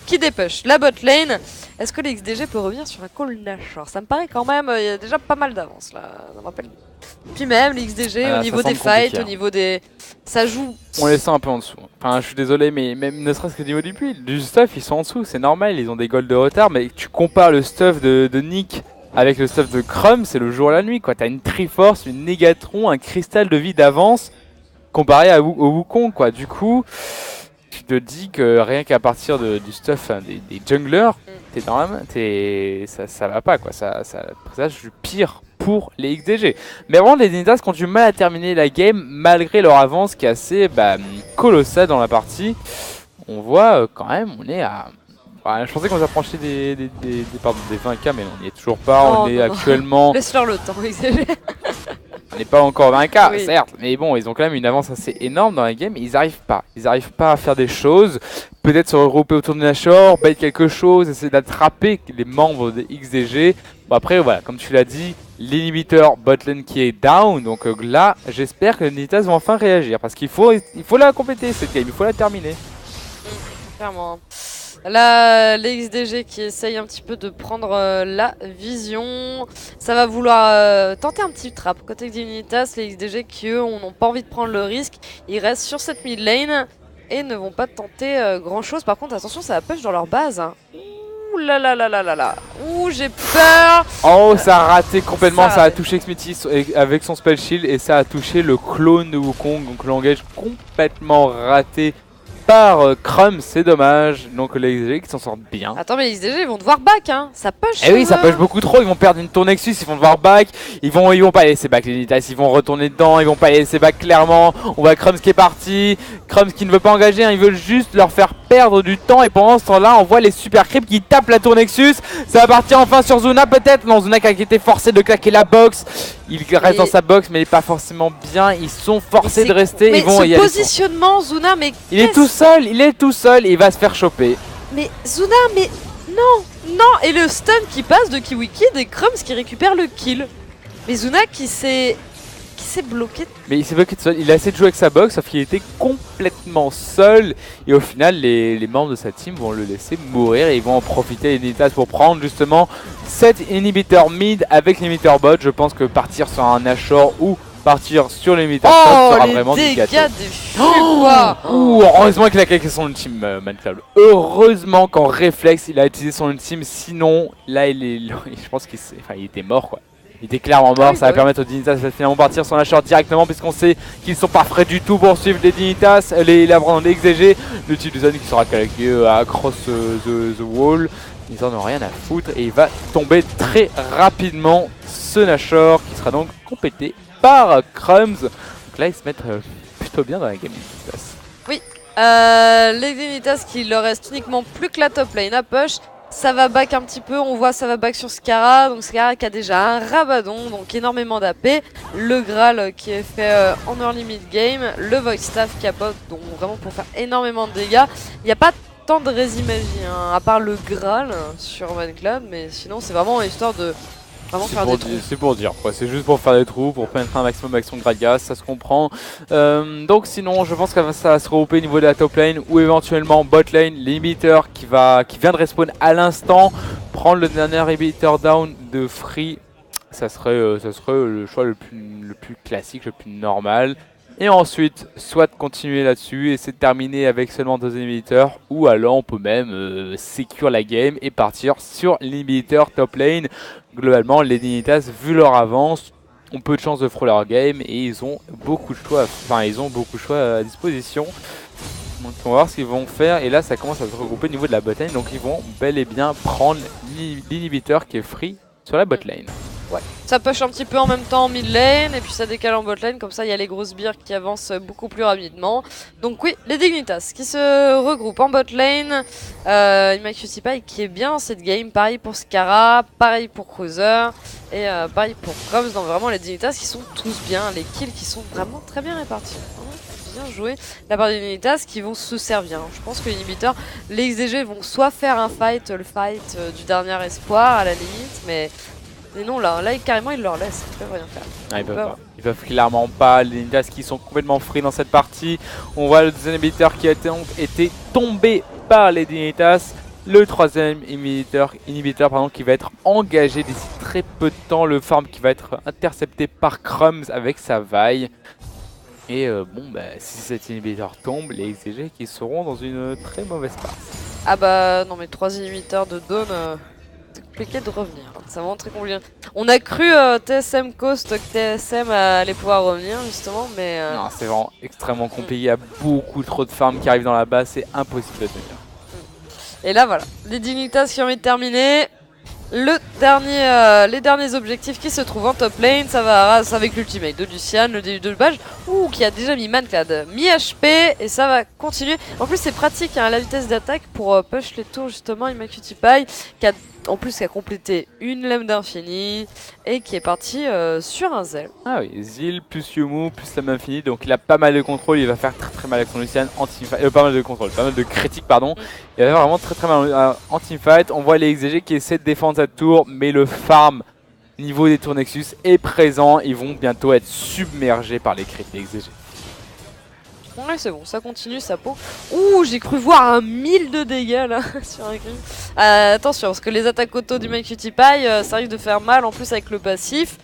qui dépush la bot lane. Est-ce que les XDG peut revenir sur un call Nashor? Ça me paraît quand même, il y a déjà pas mal d'avance là, ça me rappelle. Puis même les XDG au niveau des fights, au niveau des... ça joue... On les sent un peu en dessous. Enfin je suis désolé mais même ne serait-ce que au niveau du build, du stuff ils sont en dessous, c'est normal, ils ont des golds de retard. Mais tu compares le stuff de Nick avec le stuff de Crumbs, c'est le jour et la nuit quoi. T'as une Triforce, une Négatron, un cristal de vie d'avance comparé au Wukong quoi. Du coup, tu te dis que rien qu'à partir du stuff des junglers, ça va pas quoi, ça présage du pire pour les XDG. Mais vraiment les Dignitas qui ont du mal à terminer la game malgré leur avance qui est assez colossale dans la partie. On voit quand même, on est à... je pensais qu'on s'approchait des 20K, mais on n'y est toujours pas, on est actuellement... Laisse-leur le temps, XDG. On n'est pas encore 20K, certes, mais bon, ils ont quand même une avance assez énorme dans la game et ils n'arrivent pas. Ils n'arrivent pas à faire des choses, peut-être se regrouper autour de Nashor, bait quelque chose, essayer d'attraper les membres de XDG. Bon après, voilà, comme tu l'as dit, l'inhibiteur botlane qui est down, donc là, j'espère que les Dignitas vont enfin réagir, parce qu'il faut la compléter cette game, il faut la terminer. Clairement. Là, les XDG qui essayent un petit peu de prendre la vision. Ça va vouloir tenter un petit trap. Côté Dignitas, les XDG qui eux n'ont pas envie de prendre le risque. Ils restent sur cette mid lane et ne vont pas tenter grand chose. Par contre, attention, ça va push dans leur base. Hein. Ouh là là là là là là. Ouh, j'ai peur. Oh, ça a raté complètement. Ça a touché Xmithie avec son spell shield et ça a touché le clone de Wukong. Donc l'engage complètement raté par Crum, c'est dommage. Donc les XDG qui s'en sortent bien. Attends, mais les XDG ils vont devoir back, hein. Ça push. Eh oui, ça push beaucoup trop. Ils vont perdre une tour Nexus, ils vont devoir back. Ils vont pas laisser back les Dignitas. Ils vont retourner dedans. Ils vont pas laisser back clairement. On voit Crum qui est parti. Crum qui ne veut pas engager. Hein. Ils veulent juste leur faire perdre du temps. Et pendant ce temps-là, on voit les super creeps qui tapent la tour Nexus. Ça va partir enfin sur Zuna peut-être. Non, Zuna qui a été forcé de claquer la box. Il reste dans sa box, mais il est pas forcément bien. Ils sont forcés de rester. Mais ils vont ce positionnement, Zuna, mais il est tout seul. Il est tout seul. Il va se faire choper. Mais Zuna, mais non. Et le stun qui passe de KiwiKid et Crumbs qui récupère le kill. Mais Zuna qui s'est bloqué. Mais il s'est bloqué tout seul. Il a essayé de jouer avec sa box, sauf qu'il était complètement seul. Et au final, les membres de sa team vont le laisser mourir. Et ils vont en profiter les Dignitas pour prendre justement cet inhibiteur mid avec l'inhibiteur bot. Je pense que partir sur un Nashor ou partir sur l'inhibiteur top sera vraiment du gâteau. Heureusement qu'il a claqué son ultime, Manclub. Heureusement qu'en réflexe, il a utilisé son ultime. Sinon, là, je pense qu'il était mort, quoi. Il était clairement mort, ça va permettre aux Dignitas de finalement partir sur la short directement puisqu'on sait qu'ils sont pas prêts du tout pour suivre les Dignitas, les XDG. Le type de zone qui sera calqué across the wall. Ils en ont rien à foutre et il va tomber très rapidement ce Nashor qui sera donc complété par Crumbs. Donc là ils se mettent plutôt bien dans la game Dignitas. Oui, les Dignitas qui leur reste uniquement plus que la top lane à push. Ça va back un petit peu, on voit ça va back sur Scarra, donc Scarra qui a déjà un Rabadon, donc énormément d'AP, le Graal qui est fait en early mid game, le Void Staff qui a pop, donc vraiment pour faire énormément de dégâts. Il n'y a pas tant de résimagie, hein, à part le Graal sur Manclub, mais sinon c'est vraiment histoire de vraiment faire des trous. C'est pour dire quoi, c'est juste pour faire des trous, pour pénétrer un maximum d'action de Gragas, ça se comprend. Donc sinon je pense que ça va se regrouper au niveau de la top lane ou éventuellement bot lane, l'inhibiteur qui vient de respawn à l'instant, prendre le dernier inhibiteur down de Free, ça serait le choix le plus classique, le plus normal. Et ensuite, soit continuer là-dessus et c'est de terminer avec seulement 2 inhibiteurs, ou alors on peut même secure la game et partir sur l'inhibiteur top lane. Globalement, les Dignitas, vu leur avance, ont peu de chances de frôler leur game et ils ont beaucoup de choix, à disposition. Donc on va voir ce qu'ils vont faire et là ça commence à se regrouper au niveau de la bot lane, donc ils vont bel et bien prendre l'inhibiteur qui est free sur la bot lane. Ouais, ça push un petit peu en même temps en mid lane et puis ça décale en bot lane, comme ça il y a les grosses bières qui avancent beaucoup plus rapidement. Donc oui, les Dignitas qui se regroupent en bot lane, Immacucify qui est bien dans cette game, pareil pour Scarra, pareil pour Cruiser et pareil pour Crumbs, donc vraiment les Dignitas qui sont tous bien, les kills qui sont vraiment très bien répartis. Bien joué la part des Dignitas qui vont se servir. Je pense que l'inhibiteur, les XDG vont soit faire un fight, le fight du dernier espoir à la limite, mais non, là carrément ils leur laissent, ils peuvent rien faire. Ah, ils peuvent clairement pas, les Dignitas qui sont complètement free dans cette partie. On voit le deuxième inhibiteur qui a été tombé par les Dignitas. Le troisième inhibiteur qui va être engagé d'ici très peu de temps. Le farm qui va être intercepté par Crumbs avec sa vaille. Et si cet inhibiteur tombe, les XG qui seront dans une très mauvaise passe. Ah bah non mais 3 inhibiteurs de Dawn, compliqué de revenir. C'est vraiment très compliqué. On a cru TSM Coast que TSM allait pouvoir revenir justement, mais... Non, c'est vraiment extrêmement compliqué. Il y a beaucoup trop de farms qui arrivent dans la base, c'est impossible de tenir. Et là voilà, les Dignitas qui ont envie de terminer. Les derniers objectifs qui se trouvent en top lane, ça va avec l'ultimate de Lucian, le début de badge, qui a déjà mis Manclad, mis HP, et ça va continuer. En plus c'est pratique, hein, la vitesse d'attaque pour push les tours justement. Imacutie qui a complété une lame d'infini et qui est parti sur un Zell. Ah oui, Zil plus Yumu plus lame d'infini, donc il a pas mal de contrôle, il va faire très mal avec son Lucian anti-fight, pas mal de contrôle, pas mal de critiques pardon. Il va faire vraiment très mal anti-fight. On voit les XG qui essaient de défendre cette tour, mais le farm niveau des tours Nexus est présent, ils vont bientôt être submergés par les creeps des XG. Ouais c'est bon, ça continue, ça peau. Ouh, j'ai cru voir un 1000 de dégâts là sur un creep. Attention, parce que les attaques auto du Imacutie, ça risque de faire mal en plus avec le passif.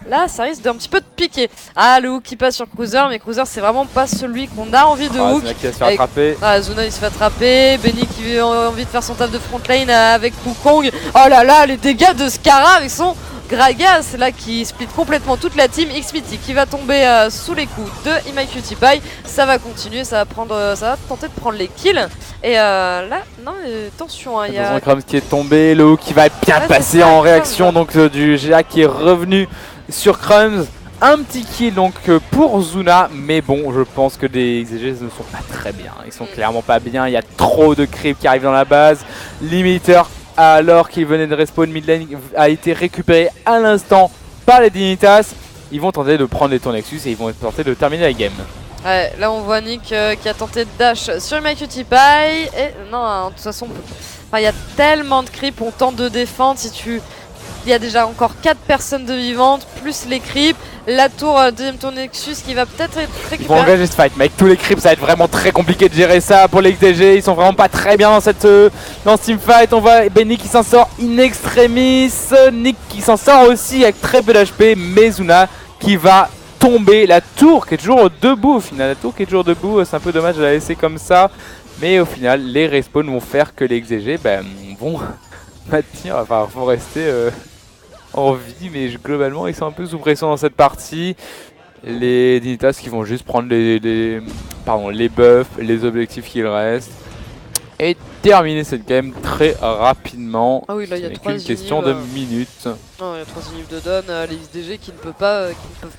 Là, ça risque d'un petit peu de piquer. Ah, le hook qui passe sur Cruiser, mais Cruiser c'est vraiment pas celui qu'on a envie de hook. Zuna qui va se faire attraper. Zuna il se fait attraper. Benny qui a envie de faire son taf de front lane avec Wukong. Oh là là, les dégâts de Scarra avec son Gragas là qui split complètement toute la team. Xmity qui va tomber sous les coups de Imacutie. Ça va continuer, ça va tenter de prendre les kills. Et là, non, attention, il y a... Crumbs qui est tombé, le hook qui va bien passer en réaction donc du GA qui est revenu sur Crumbs. Un petit kill donc pour Zuna, mais bon, je pense que les XG ne sont pas très bien. Ils sont clairement pas bien, il y a trop de creeps qui arrivent dans la base. Limiter, alors qu'il venait de respawn mid lane, a été récupéré à l'instant par les Dignitas. Ils vont tenter de prendre les tours Nexus et ils vont tenter de terminer la game. Ouais, là on voit Nick qui a tenté de dash sur Imacutie et non, de toute façon, il y a tellement de creeps, on tente de défendre. Il y a déjà encore 4 personnes de vivantes, plus les creeps, la tour, deuxième tour Nexus qui va peut-être être récupérée. Ils vont engager ce fight, mais avec tous les creeps, ça va être vraiment très compliqué de gérer ça pour les XDG. Ils sont vraiment pas très bien dans ce teamfight. On voit Benny qui s'en sort in extremis, Nick qui s'en sort aussi avec très peu d'HP, mais Zuna qui va tomber. La tour qui est toujours debout au final. La tour qui est toujours debout, c'est un peu dommage de la laisser comme ça. Mais au final, les respawns vont faire que les XG vont maintenir, enfin vont rester en vie. Mais globalement, ils sont un peu sous pression dans cette partie. Les Dignitas qui vont juste prendre les buffs, les objectifs qu'il reste. Et terminer cette game très rapidement. Ah oui, là il y a 3 une question de minutes. Non, il y a 3 unités de Don, les XDG qui ne peuvent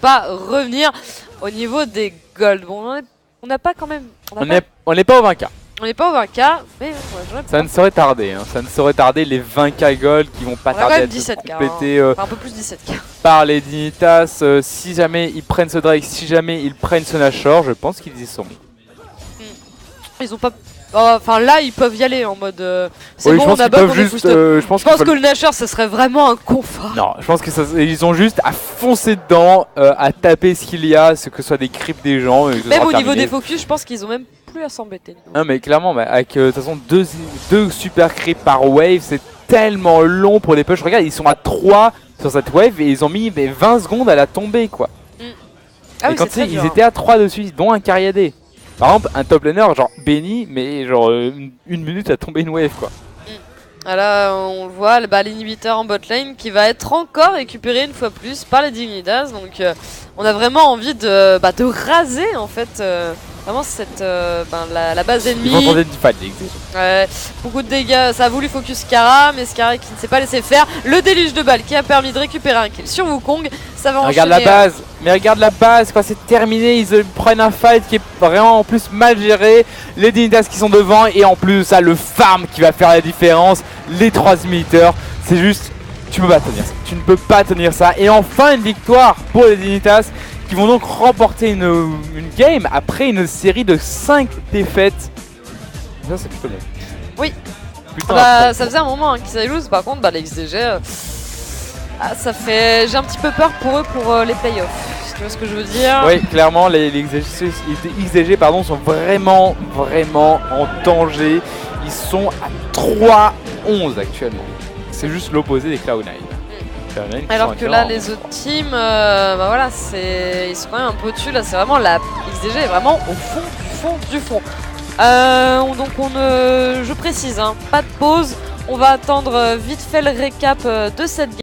pas revenir au niveau des gold. Bon, on n'a pas quand même. On n'est pas au 20k. On n'est pas au 20k, mais ça ne saurait tarder. Hein. Ça ne saurait tarder les 20k gold qui vont pas tarder à être complétés un peu plus 17k. Par les Dignitas. Si jamais ils prennent ce Drake, si jamais ils prennent ce Nashor, je pense qu'ils y sont. Ils ont pas. Enfin là ils peuvent y aller en mode c'est oui, bon, on a bug, on est juste, je pense que le Nashor ça serait vraiment un confort. Non, je pense qu'ils ont juste à foncer dedans, à taper ce qu'il y a, que ce soit des creeps des gens. Même au niveau des focus, je pense qu'ils ont même plus à s'embêter. Non mais clairement, avec de toute façon deux super creeps par wave, c'est tellement long pour les push. Regarde, ils sont à 3 sur cette wave et ils ont mis 20 secondes à la tomber quoi. Ah et oui, quand ils étaient à 3 dessus, dont un Cariadé. Par exemple, un top laner genre Benny, mais genre une minute à tomber une wave quoi. Ah là, on le voit, l'inhibiteur en bot lane qui va être encore récupéré une fois plus par les Dignitas. Donc on a vraiment envie de raser en fait vraiment cette la base ennemie. Ils vont tenter de fight les XG. Beaucoup de dégâts, ça a voulu focus Scarra, mais Scarra qui ne s'est pas laissé faire. Le déluge de balles qui a permis de récupérer un kill sur Wukong. Ça va regarde enchaîner, la base, mais regarde la base, quand c'est terminé, ils prennent un fight qui est vraiment en plus mal géré. Les Dignitas qui sont devant et en plus ça le farm qui va faire la différence. Les 3 militaires, c'est juste, tu peux pas tenir ça. Tu ne peux pas tenir ça. Et enfin une victoire pour les Dignitas qui vont donc remporter une game après une série de 5 défaites. Ça c'est plutôt bien. Oui. Ça faisait un moment qu'ils avaient lose, par contre les XDG... ça fait... J'ai un petit peu peur pour eux pour les playoffs. Tu vois ce que je veux dire? Oui, clairement, les XDG sont vraiment en danger. Ils sont à 3-11 actuellement. C'est juste l'opposé des Cloud9. Alors que là, les autres teams, voilà, ils sont quand même un peu au-dessus. Là, c'est vraiment la XDG est vraiment au fond du fond. Donc je précise, hein, pas de pause. On va attendre vite fait le récap de cette game.